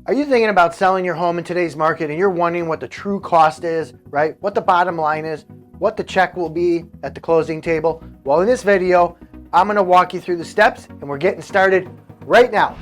Are you thinking about selling your home in today's market and you're wondering what the true cost is, right? What the bottom line is, what the check will be at the closing table? Well, in this video, I'm going to walk you through the steps and we're getting started right now.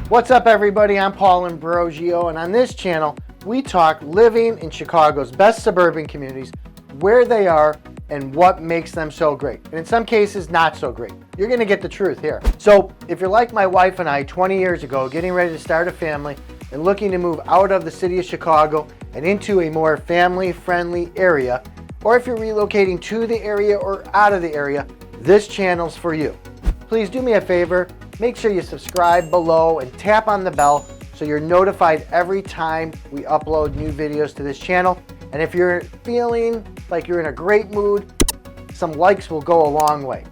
What's up, everybody? I'm Paul Ambrogio, and on this channel, we talk living in Chicago's best suburban communities, where they are, and what makes them so great. And in some cases, not so great. You're gonna get the truth here. So if you're like my wife and I 20 years ago, getting ready to start a family and looking to move out of the city of Chicago and into a more family-friendly area, or if you're relocating to the area or out of the area, this channel's for you. Please do me a favor. Make sure you subscribe below and tap on the bell so you're notified every time we upload new videos to this channel. And if you're feeling like you're in a great mood, some likes will go a long way.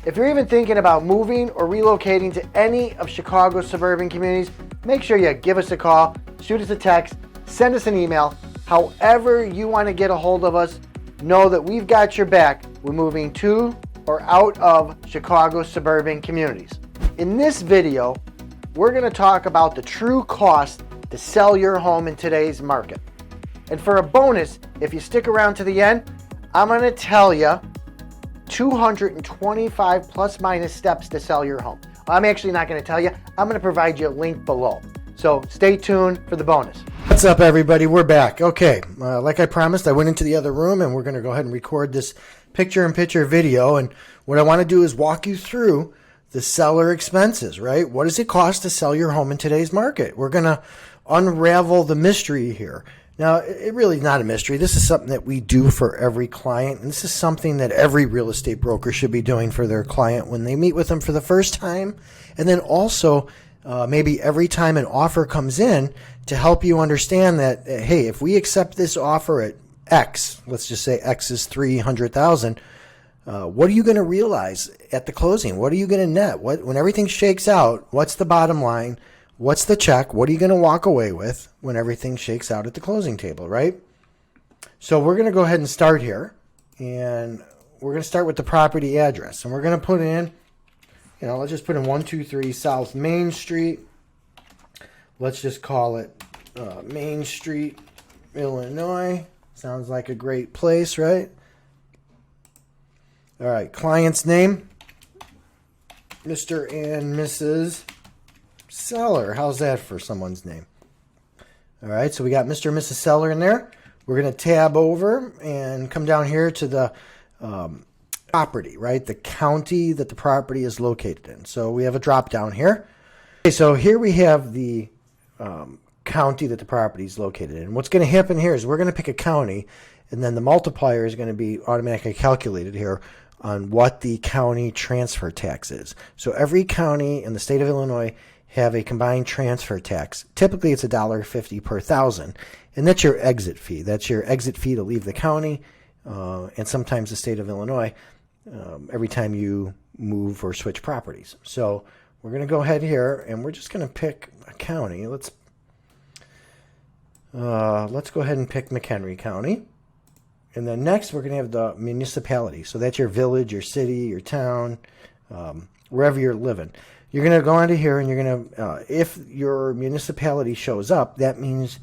If you're even thinking about moving or relocating to any of Chicago's suburban communities, make sure you give us a call, shoot us a text, send us an email. However you want to get a hold of us, know that we've got your back. We're moving to or out of Chicago's suburban communities. In this video, we're going to talk about the true cost to sell your home in today's market. And for a bonus, if you stick around to the end, I'm going to tell you 225 plus minus steps to sell your home. I'm actually not going to tell you. I'm going to provide you a link below. So stay tuned for the bonus. What's up, everybody? We're back. Okay, like I promised, I went into the other room and we're going to go ahead and record this picture-in-picture video. And what I want to do is walk you through the seller expenses, right? What does it cost to sell your home in today's market? We're going to unravel the mystery here. Now, it really is not a mystery. This is something that we do for every client. And this is something that every real estate broker should be doing for their client when they meet with them for the first time. And then also maybe every time an offer comes in to help you understand that, hey, if we accept this offer at X, let's just say X is $300,000, what are you going to realize at the closing? What are you going to net? When everything shakes out, what's the bottom line? What's the check? What are you going to walk away with when everything shakes out at the closing table, right? So we're going to go ahead and start here. And we're going to start with the property address. And we're going to put in, let's just put in 123 South Main Street. Let's just call it Main Street, Illinois. Sounds like a great place, right? All right, client's name, Mr. and Mrs. Seller. How's that for someone's name? All right, so we got Mr. and Mrs. Seller in there. We're going to tab over and come down here to the property, right? The county that the property is located in. So we have a drop down here. Okay, so here we have the county that the property is located in. What's going to happen here is we're going to pick a county, and then the multiplier is going to be automatically calculated here on what the county transfer tax is. So every county in the state of Illinois have a combined transfer tax. Typically it's $1.50 per thousand, and that's your exit fee. That's your exit fee to leave the county, and sometimes the state of Illinois, every time you move or switch properties. So we're going to go ahead here, and we're just going to pick a county. Let's go ahead and pick McHenry County. And then next, we're going to have the municipality. So that's your village, your city, your town, wherever you're living. You're going to go onto here, and you're going to, if your municipality shows up, that means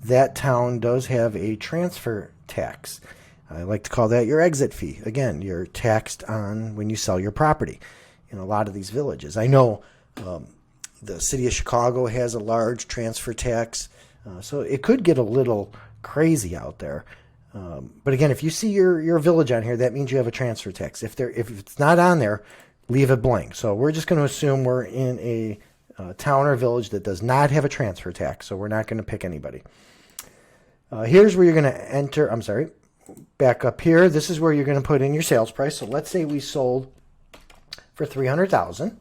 that town does have a transfer tax. I like to call that your exit fee. Again, you're taxed on when you sell your property in a lot of these villages. I know the city of Chicago has a large transfer tax, so it could get a little crazy out there. But again, if you see your village on here, that means you have a transfer tax. If it's not on there, leave it blank. So we're just going to assume we're in a town or village that does not have a transfer tax. So we're not going to pick anybody. Here's where you're going to enter. I'm sorry. Back up here. This is where you're going to put in your sales price. So let's say we sold for $300,000.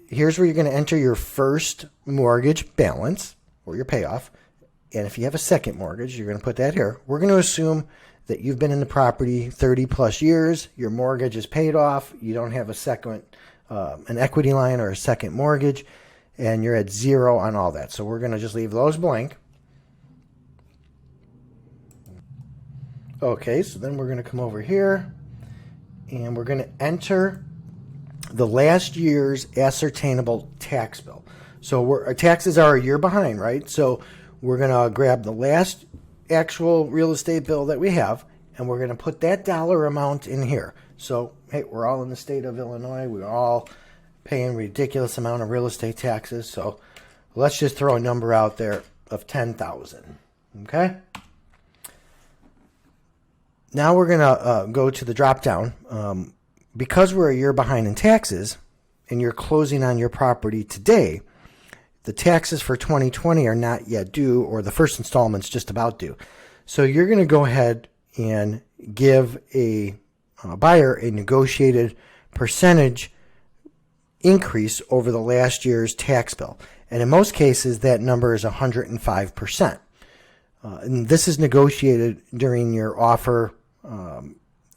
Here's where you're going to enter your first mortgage balance or your payoff. And if you have a second mortgage, you're going to put that here. We're going to assume that you've been in the property 30 plus years, your mortgage is paid off, you don't have a second, an equity line or a second mortgage, and you're at 0 on all that. So we're going to just leave those blank. Okay, so then we're going to come over here and we're going to enter the last year's ascertainable tax bill. So our taxes are a year behind, right? So we're going to grab the last actual real estate bill that we have, and we're going to put that dollar amount in here. So, hey, we're all in the state of Illinois. We're all paying ridiculous amount of real estate taxes. So let's just throw a number out there of $10,000. Okay? Now we're going to go to the drop down. Because we're a year behind in taxes and you're closing on your property today, the taxes for 2020 are not yet due, or the first installment's just about due. So you're going to go ahead and give a buyer a negotiated percentage increase over the last year's tax bill. And in most cases, that number is 105%. And this is negotiated during your offer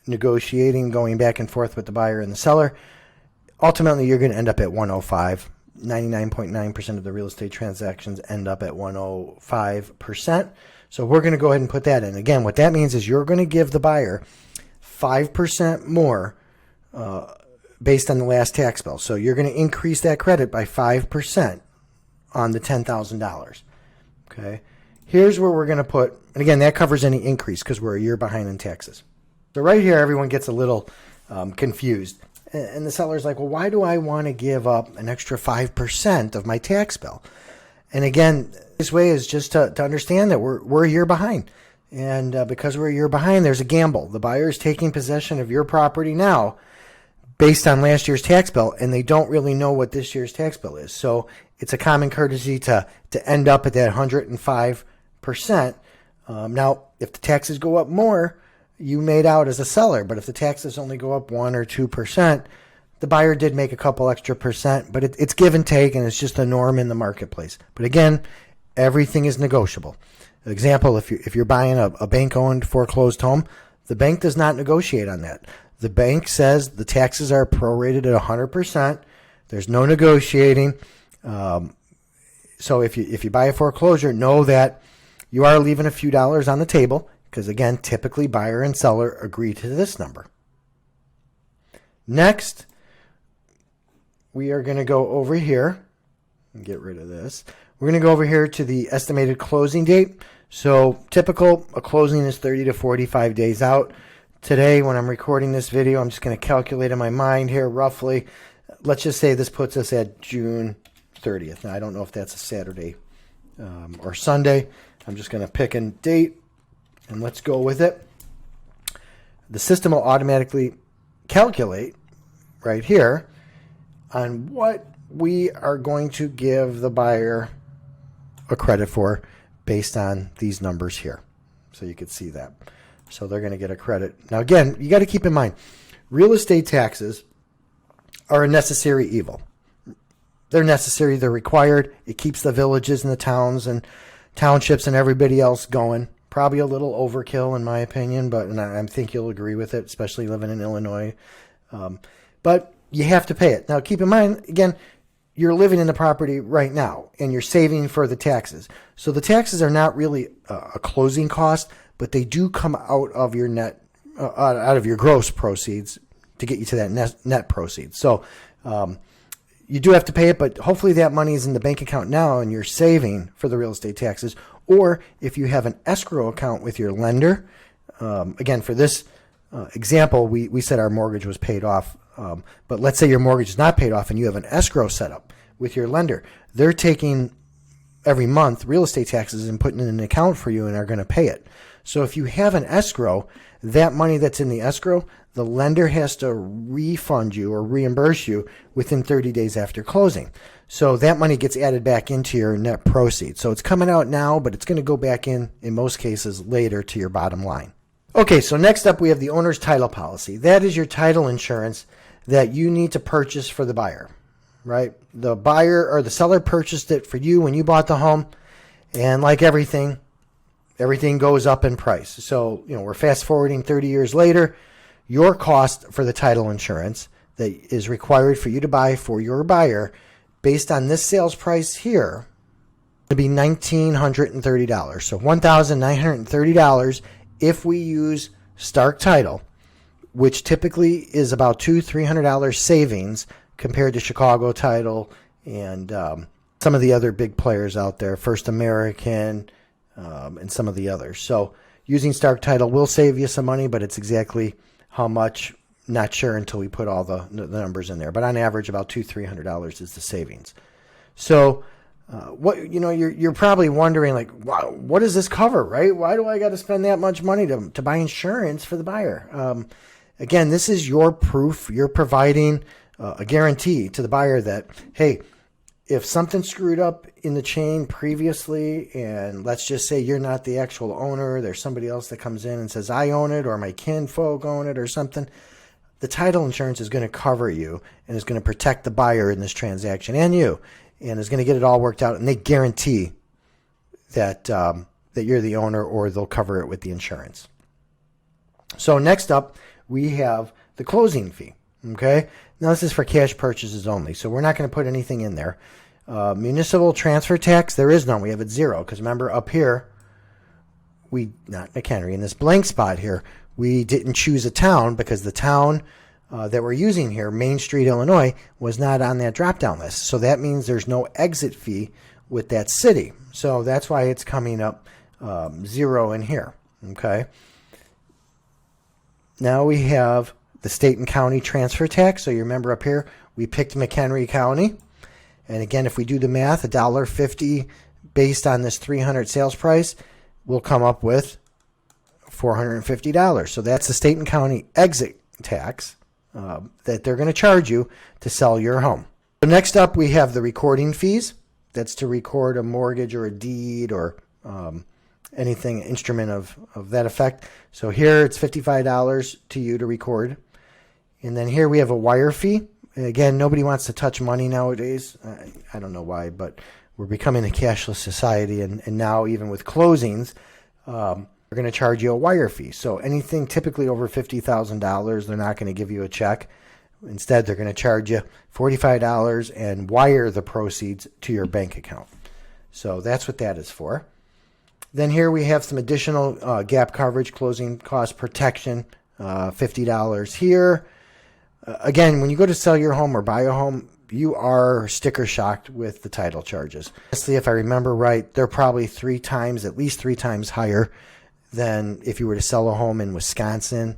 negotiating, going back and forth with the buyer and the seller. Ultimately, you're going to end up at 105. 99.9% of the real estate transactions end up at 105%. So we're going to go ahead and put that in. Again, what that means is you're going to give the buyer 5% more based on the last tax bill. So you're going to increase that credit by 5% on the $10,000. Okay. Here's where we're going to put, and again, that covers any increase because we're a year behind in taxes. So right here, everyone gets a little confused. And the seller's like, well, why do I want to give up an extra 5% of my tax bill? And again, this way is just to understand that we're a year behind. And because we're a year behind, there's a gamble. The buyer is taking possession of your property now based on last year's tax bill, and they don't really know what this year's tax bill is. So it's a common courtesy to end up at that 105%. Now, if the taxes go up more, you made out as a seller, but if the taxes only go up 1 or 2%, the buyer did make a couple extra percent, but it's give and take, and it's just a norm in the marketplace. But again, everything is negotiable. Example, if you're buying a bank-owned foreclosed home, the bank does not negotiate on that. The bank says the taxes are prorated at 100%. There's no negotiating. So if you buy a foreclosure, know that you are leaving a few dollars on the table. Because again, typically buyer and seller agree to this number. Next, we are going to go over here and get rid of this. We're going to go over here to the estimated closing date. So typical, a closing is 30 to 45 days out. Today, when I'm recording this video, I'm just going to calculate in my mind here roughly. Let's just say this puts us at June 30th. Now, I don't know if that's a Saturday or Sunday. I'm just going to pick a date. And let's go with it. The system will automatically calculate right here on what we are going to give the buyer a credit for based on these numbers here. So you can see that. So they're going to get a credit. Now, again, you got to keep in mind, real estate taxes are a necessary evil. They're necessary. They're required. It keeps the villages and the towns and townships and everybody else going. Probably a little overkill in my opinion, but I think you'll agree with it, especially living in Illinois. But you have to pay it. Now, keep in mind, again, you're living in the property right now, and you're saving for the taxes. So the taxes are not really a closing cost, but they do come out of your out of your gross proceeds to get you to that net proceeds. So you do have to pay it, but hopefully that money is in the bank account now, and you're saving for the real estate taxes. Or if you have an escrow account with your lender, again, for this example, we said our mortgage was paid off. But let's say your mortgage is not paid off and you have an escrow set up with your lender. They're taking every month real estate taxes and putting it in an account for you and are going to pay it. So if you have an escrow, that money that's in the escrow, the lender has to refund you or reimburse you within 30 days after closing. So that money gets added back into your net proceeds. So it's coming out now, but it's going to go back in most cases, later to your bottom line. Okay, so next up we have the owner's title policy. That is your title insurance that you need to purchase for the buyer, right? The buyer or the seller purchased it for you when you bought the home, and like everything goes up in price. So, we're fast forwarding 30 years later. Your cost for the title insurance that is required for you to buy for your buyer based on this sales price here, to be $1,930. So $1,930 if we use Stark Title, which typically is about $200-300 savings compared to Chicago Title and some of the other big players out there, First American, and some of the others. So using Stark Title will save you some money, but it's exactly how much, not sure until we put all the numbers in there. But on average, about $200-300 is the savings. So you're probably wondering, like, wow, what does this cover, right? Why do I got to spend that much money to buy insurance for the buyer? Again, this is your proof. You're providing a guarantee to the buyer that, hey, if something screwed up in the chain previously, and let's just say you're not the actual owner, there's somebody else that comes in and says, I own it, or my kinfolk own it or something, the title insurance is going to cover you and is going to protect the buyer in this transaction and you, and is going to get it all worked out, and they guarantee that that you're the owner, or they'll cover it with the insurance. So next up, we have the closing fee. Okay, now this is for cash purchases only, so we're not going to put anything in there. Municipal transfer tax, there is none. We have it zero, because remember up here, not McHenry, in this blank spot here, we didn't choose a town because the town that we're using here, Main Street, Illinois, was not on that drop-down list. So that means there's no exit fee with that city. So that's why it's coming up zero in here. Okay. Now we have the state and county transfer tax. So you remember up here, we picked McHenry County. And again, if we do the math, $1.50 based on this 300 sales price, we'll come up with $450. So that's the state and county exit tax that they're going to charge you to sell your home. So next up, we have the recording fees. That's to record a mortgage or a deed or anything, instrument of that effect. So here it's $55 to you to record. And then here we have a wire fee. Again, nobody wants to touch money nowadays. I don't know why, but we're becoming a cashless society. And now even with closings, they're going to charge you a wire fee. So anything typically over $50,000, they're not going to give you a check. Instead, they're going to charge you $45 and wire the proceeds to your bank account. So that's what that is for. Then here we have some additional gap coverage, closing cost protection, $50 here. Again, when you go to sell your home or buy a home, you are sticker shocked with the title charges. Honestly, if I remember right, they're probably at least three times higher than if you were to sell a home in Wisconsin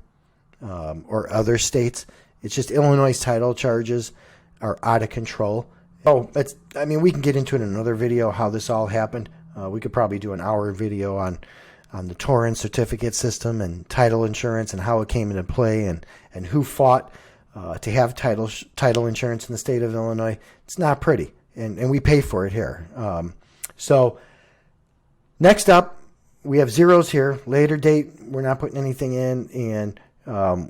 or other states. It's just Illinois' title charges are out of control. We can get into it in another video how this all happened. We could probably do an hour video on the Torrent certificate system and title insurance and how it came into play and who fought to have title insurance in the state of Illinois. It's not pretty, and we pay for it here. So next up, we have zeros here. Later date, we're not putting anything in, and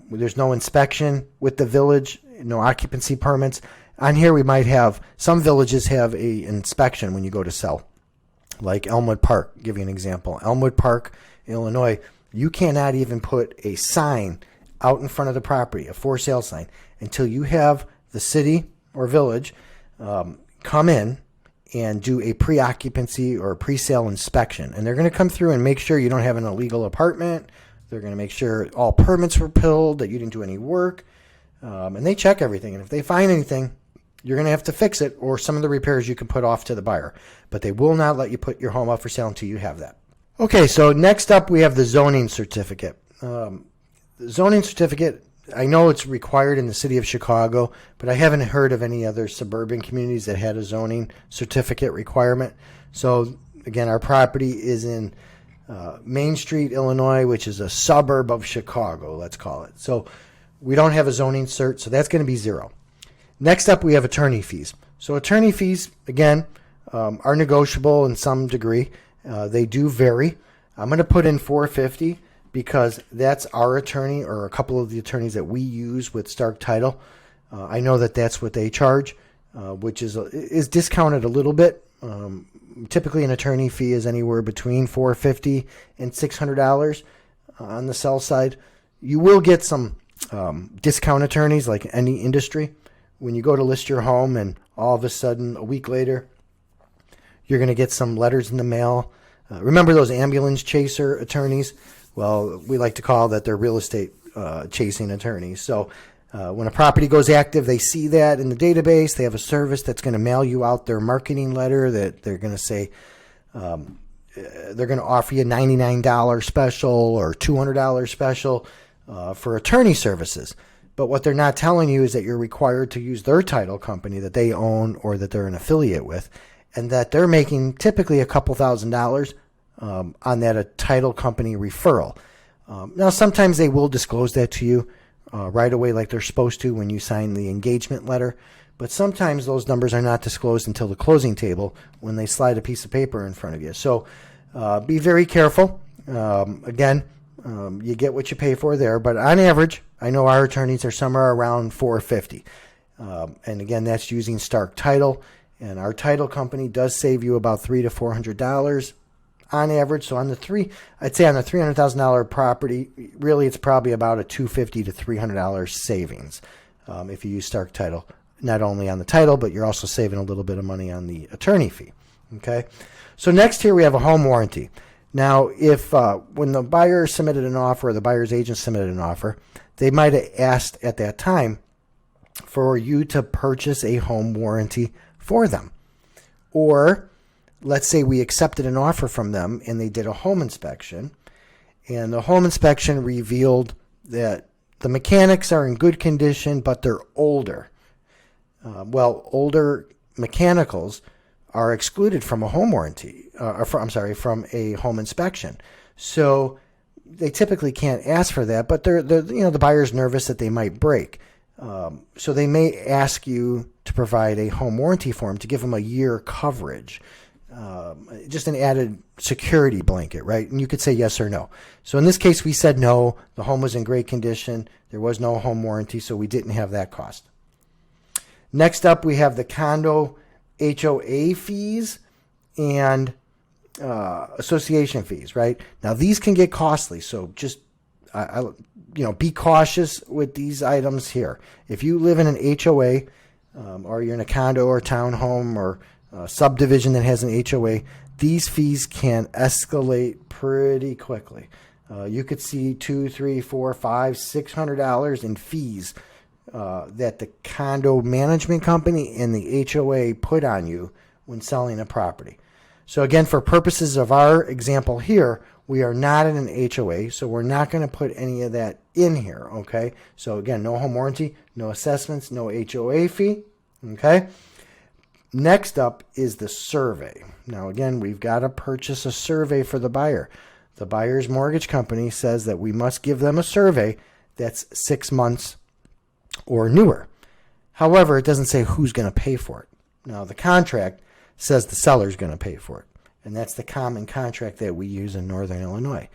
there's no inspection with the village, no occupancy permits. On here, we might have, some villages have a inspection when you go to sell, like Elmwood Park. I'll give you an example. Elmwood Park, Illinois, you cannot even put a sign out in front of the property, a for sale sign, until you have the city or village come in and do a pre-occupancy or pre-sale inspection. And they're going to come through and make sure you don't have an illegal apartment. They're going to make sure all permits were pulled, that you didn't do any work. And they check everything. And if they find anything, you're going to have to fix it, or some of the repairs you can put off to the buyer. But they will not let you put your home up for sale until you have that. Okay, so next up we have the zoning certificate. The zoning certificate, I know it's required in the city of Chicago, but I haven't heard of any other suburban communities that had a zoning certificate requirement. So again, our property is in Main Street, Illinois, which is a suburb of Chicago, let's call it. So we don't have a zoning cert, so that's going to be zero. Next up, we have attorney fees. So attorney fees, again, are negotiable in some degree. They do vary. I'm going to put in $450 because that's our attorney, or a couple of the attorneys that we use with Stark Title. I know that that's what they charge, which is discounted a little bit. Typically, an attorney fee is anywhere between $450 and $600 on the sell side. You will get some discount attorneys, like any industry, when you go to list your home and all of a sudden a week later you're going to get some letters in the mail. Remember those ambulance chaser attorneys? Well, we like to call that they're real estate chasing attorneys. So when a property goes active, they see that in the database. They have a service that's going to mail you out their marketing letter that they're going to say they're going to offer you a $99 special or $200 special for attorney services. But what they're not telling you is that you're required to use their title company that they own or that they're an affiliate with, and that they're making typically a couple $1,000s on that title company referral. Now, sometimes they will disclose that to you right away like they're supposed to when you sign the engagement letter, but sometimes those numbers are not disclosed until the closing table when they slide a piece of paper in front of you. So be very careful. Again, you get what you pay for there, but on average, I know our attorneys are somewhere around $450. And again, that's using Stark Title, and our title company does save you about $300 to $400 on average. So on the I'd say on the $300,000 property, really it's probably about a $250 to $300 savings if you use Stark Title. Not only on the title, but you're also saving a little bit of money on the attorney fee. Okay. So next here we have a home warranty. Now, if when the buyer submitted an offer or the buyer's agent submitted an offer, they might have asked at that time for you to purchase a home warranty for them. Or let's say we accepted an offer from them and they did a home inspection, and the home inspection revealed that the mechanics are in good condition, but they're older. Older mechanicals are excluded from a home warranty, from a home inspection. So they typically can't ask for that, but the buyer's nervous that they might break. So they may ask you to provide a home warranty form to give them a year coverage, just an added security blanket, right? And you could say yes or no. So in this case, we said no. The home was in great condition. There was no home warranty, so we didn't have that cost. Next up, we have the condo HOA fees and association fees, right? Now, these can get costly, so just be cautious with these items here. If you live in an HOA or you're in a condo or townhome or a subdivision that has an HOA, these fees can escalate pretty quickly. You could see $200, $300, $400, $500, $600 in fees that the condo management company and the HOA put on you when selling a property. So again, for purposes of our example here, we are not in an HOA, so we're not going to put any of that in here, okay? So again, no home warranty, no assessments, no HOA fee, okay? Next up is the survey. Now again, we've got to purchase a survey for the buyer. The buyer's mortgage company says that we must give them a survey that's 6 months or newer. However, it doesn't say who's going to pay for it. Now, the contract says the seller's going to pay for it, and that's the common contract that we use in Northern Illinois.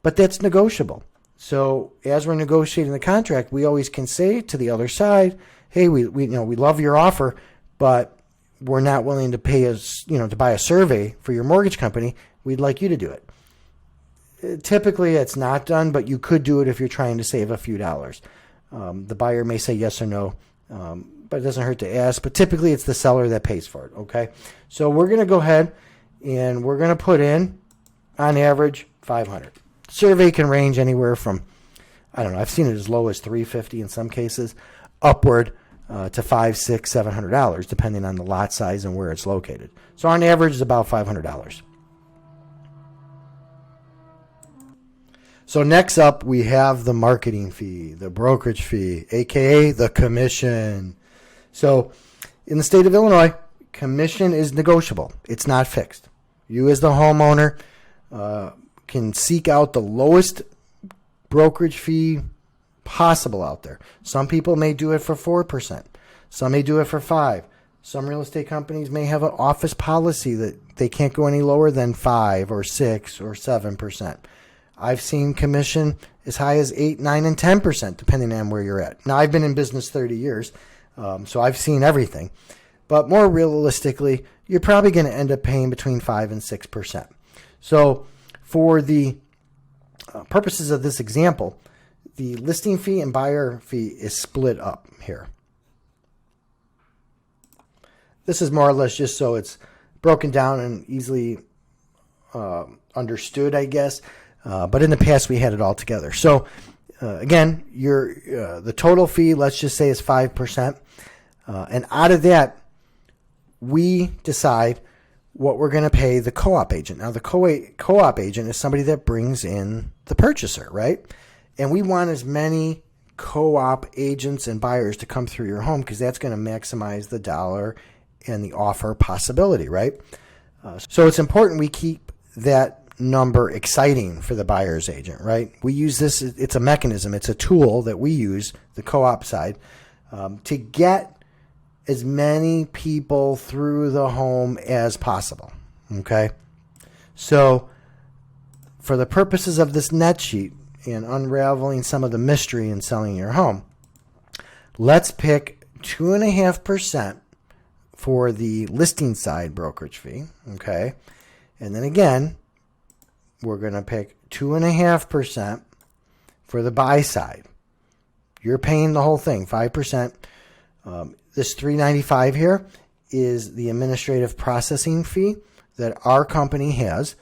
But that's negotiable. So as we're negotiating the contract, we always can say to the other side, hey, we love your offer, but we're not willing to pay us, to buy a survey for your mortgage company. We'd like you to do it. Typically, it's not done, but you could do it if you're trying to save a few dollars. The buyer may say yes or no, but it doesn't hurt to ask. But typically, it's the seller that pays for it, okay? So we're going to go ahead and we're going to put in, on average, $500. Survey can range anywhere from, I've seen it as low as $350 in some cases, upward to $500, $600, $700, depending on the lot size and where it's located. So on average, it's about $500. So next up, we have the marketing fee, the brokerage fee, aka the commission. So in the state of Illinois, commission is negotiable. It's not fixed. You as the homeowner can seek out the lowest brokerage fee possible out there. Some people may do it for 4%. Some may do it for 5%. Some real estate companies may have an office policy that they can't go any lower than 5 or 6 or 7%. I've seen commission as high as 8, 9, and 10%, depending on where you're at. Now, I've been in business 30 years, so I've seen everything. But more realistically, you're probably going to end up paying between 5 and 6%. So for the purposes of this example, the listing fee and buyer fee is split up here. This is more or less just so it's broken down and easily understood, I guess. But in the past, we had it all together. So again, the total fee, let's just say, is 5%. And out of that, we decide what we're going to pay the co-op agent. Now, the co-op agent is somebody that brings in the purchaser, right? And we want as many co-op agents and buyers to come through your home because that's going to maximize the dollar and the offer possibility, right? So it's important we keep that number exciting for the buyer's agent, right? We use this, it's a mechanism, it's a tool that we use, the co-op side, to get as many people through the home as possible, okay? So for the purposes of this net sheet and unraveling some of the mystery in selling your home, let's pick 2.5% for the listing side brokerage fee, okay? And then again, we're going to pick 2.5% for the buy side. You're paying the whole thing, 5%. This $395 here is the administrative processing fee that our company has,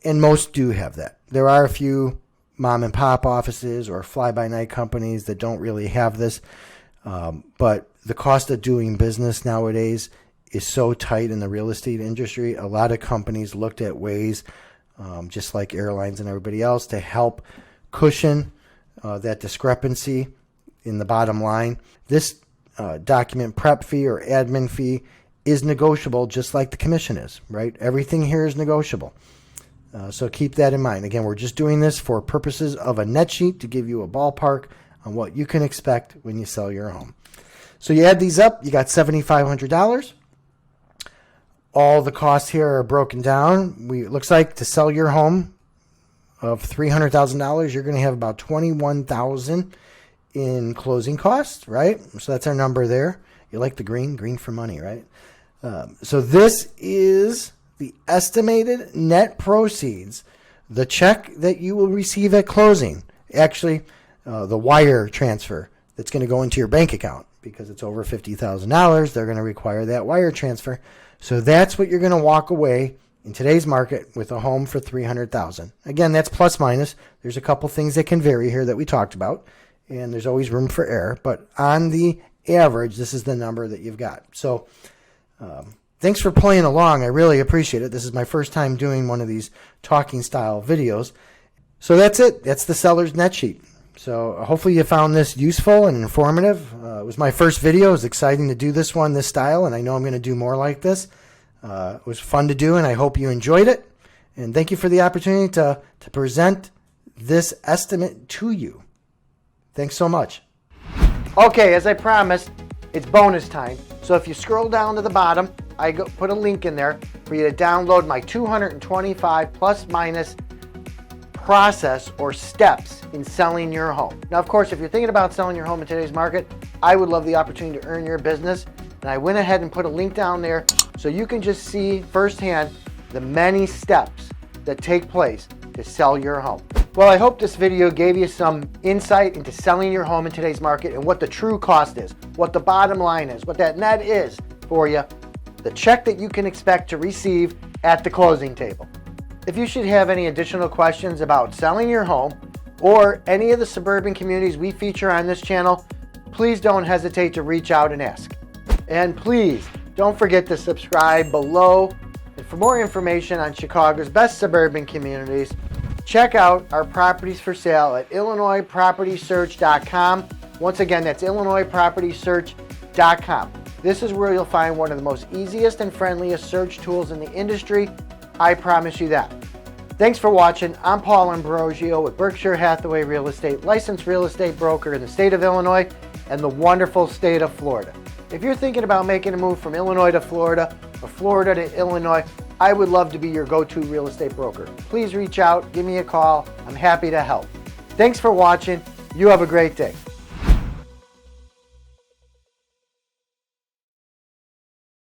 and most do have that. There are a few mom and pop offices or fly-by-night companies that don't really have this, but the cost of doing business nowadays is so tight in the real estate industry. A lot of companies looked at ways, just like airlines and everybody else, to help cushion that discrepancy in the bottom line. This document prep fee or admin fee is negotiable, just like the commission is, right? Everything here is negotiable. So keep that in mind. Again, we're just doing this for purposes of a net sheet to give you a ballpark on what you can expect when you sell your home. So you add these up, you got $7,500. All the costs here are broken down. It looks like to sell your home of $300,000, you're going to have about $21,000 in closing costs, right? So that's our number there. You like the green for money, right? So this is the estimated net proceeds, the check that you will receive at closing. Actually, the wire transfer that's going to go into your bank account, because it's over $50,000. They're going to require that wire transfer. So that's what you're going to walk away in today's market with a home for $300,000. Again, that's plus minus. There's a couple things that can vary here that we talked about, and there's always room for error. But on the average, this is the number that you've got. So thanks for playing along. I really appreciate it. This is my first time doing one of these talking style videos. So that's it. That's the seller's net sheet. So hopefully you found this useful and informative. It was my first video. It was exciting to do this one, this style, and I know I'm going to do more like this. It was fun to do, and I hope you enjoyed it. And thank you for the opportunity to present this estimate to you. Thanks so much. Okay, as I promised, it's bonus time. So if you scroll down to the bottom, I put a link in there for you to download my 225 plus minus process or steps in selling your home. Now, of course, if you're thinking about selling your home in today's market, I would love the opportunity to earn your business. And I went ahead and put a link down there so you can just see firsthand the many steps that take place to sell your home. Well, I hope this video gave you some insight into selling your home in today's market and what the true cost is, what the bottom line is, what that net is for you, the check that you can expect to receive at the closing table. If you should have any additional questions about selling your home or any of the suburban communities we feature on this channel, please don't hesitate to reach out and ask. And please don't forget to subscribe below. And for more information on Chicago's best suburban communities, check out our properties for sale at IllinoisPropertySearch.com. Once again, that's IllinoisPropertySearch.com. This is where you'll find one of the most easiest and friendliest search tools in the industry. I promise you that. Thanks for watching. I'm Paul Ambrogio with Berkshire Hathaway Real Estate, licensed real estate broker in the state of Illinois and the wonderful state of Florida. If you're thinking about making a move from Illinois to Florida or Florida to Illinois, I would love to be your go-to real estate broker. Please reach out, give me a call. I'm happy to help. Thanks for watching. You have a great day.